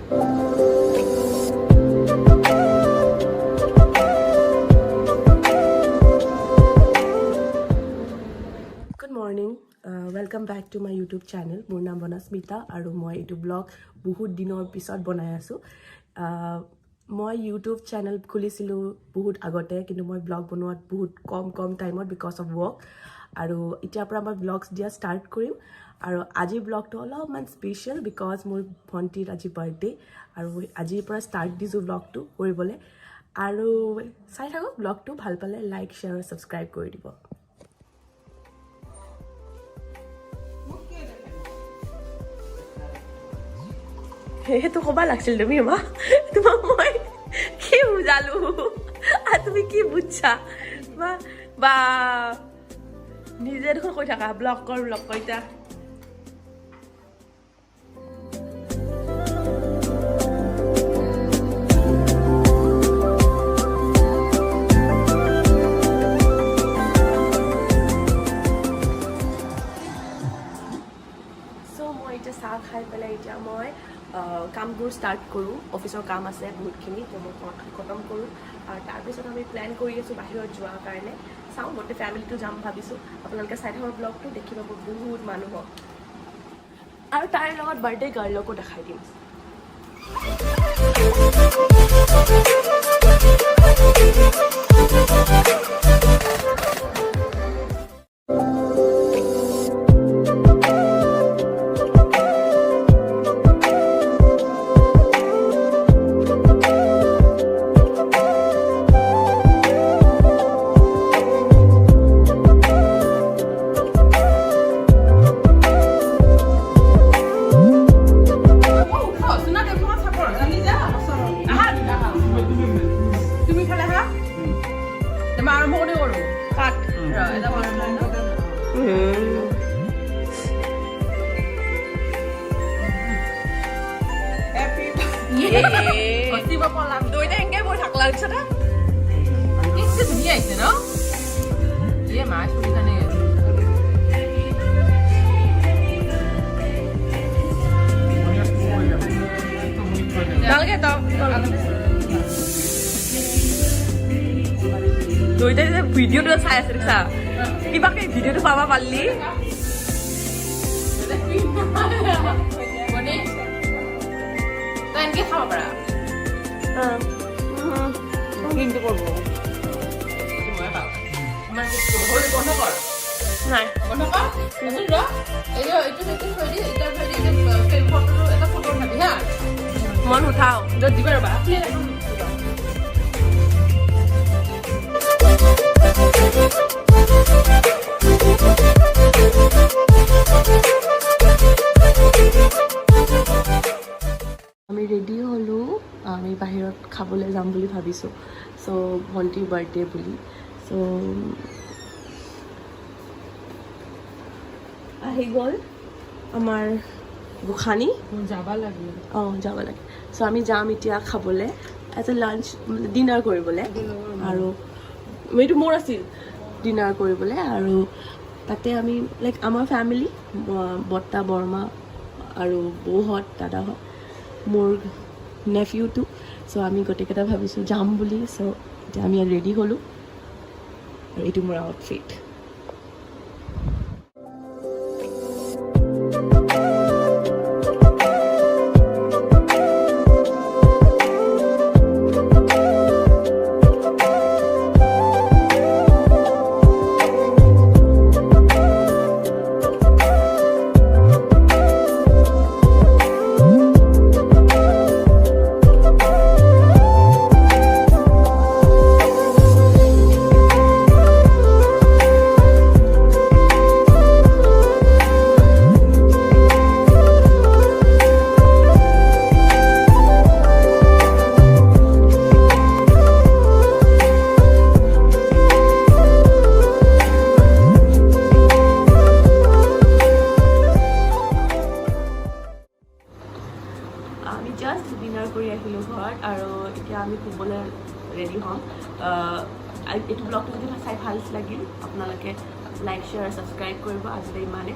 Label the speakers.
Speaker 1: Good morning. Welcome back to my YouTube channel. মোৰ নাম Ojasvivlogss আৰু মই এইটো ব্লগ বহুত দিনৰ পিছত বনাই আছো। মই YouTube চেনেল খুলিছিলোঁ বহুত আগতে কিন্তু মই ব্লগ বনোৱাত বহুত কম টাইমত বিকজ অফ ৱৰ্ক আৰু এতিয়াৰ পৰা মই ব্লগছ দিয়া ষ্টাৰ্ট কৰিম আৰু আজিৰ ব্লগটো অলপমান স্পেচিয়েল বিকজ মোৰ ভণ্টিৰ আজি বাৰ্থডে আৰু আজিৰ পৰা ষ্টাৰ্ট দিছোঁ ব্লগটো কৰিবলৈ আৰু চাই থাকক ব্লগটো ভাল পালে লাইক শ্বেয়াৰ আৰু ছাবস্ক্ৰাইব কৰি দিব। সেইটো ক'বা লাগিছিল তুমি মা তোমাক মই কি বুজালো আৰু তুমি কি বুজছা বা নিজে দেখোন কৈ থাকা ব্লগ কৰ এতিয়া চাহ খাই পেলাই এতিয়া মই কামবোৰ ষ্টাৰ্ট কৰোঁ অফিচৰ কাম আছে বহুতখিনি তো মই খতম কৰোঁ আৰু তাৰপিছত আমি প্লেন কৰি আছোঁ বাহিৰত যোৱাৰ কাৰণে চাওঁ গোটেই ফেমিলিটো যাম ভাবিছোঁ আপোনালোকে চাই থাকক ব্লগটো দেখি পাব বহুত মানুহক আৰু তাইৰ লগত বাৰ্থডে গাৰ্লকো দেখাই দিম। ভিডিঅ'টো চাই আছে দেখিছা কিবাকে ভিডিঅ'টো পাবা পাৰিলি এনেকে খাব পাৰা কিন্তু কৰিব নাই মন উঠাও দিবা ৰবা আমি ৰেডি হ'লোঁ আমি বাহিৰত খাবলৈ যাম বুলি ভাবিছোঁ চ' ভণ্টিৰ বাৰ্থডে বুলি চ' আহি গ'ল আমাৰ গোসানী যাব লাগে চ' আমি যাম এতিয়া খাবলৈ এজ এ লাঞ্চ ডিনাৰ কৰিবলৈ আৰু এইটো মোৰ আছিল ডিনাৰ কৰিবলৈ আৰু তাতে আমি লাইক আমাৰ ফেমিলি বৰ্তা বৰমা আৰু বৌহঁত দাদাহঁত মোৰ নেফিউটো চ' আমি গোটেইকেইটা ভাবিছোঁ যাম বুলি চ' এতিয়া আমি ৰেডি হ'লোঁ আৰু এইটো মোৰ আউটফিট ৰেডি হ'ম এইটো ব্লগটো যদি চাই ভাল লাগিল আপোনালোকে লাইক শ্বেয়াৰ ছাবস্ক্ৰাইব কৰিব আজিলৈ ইমানে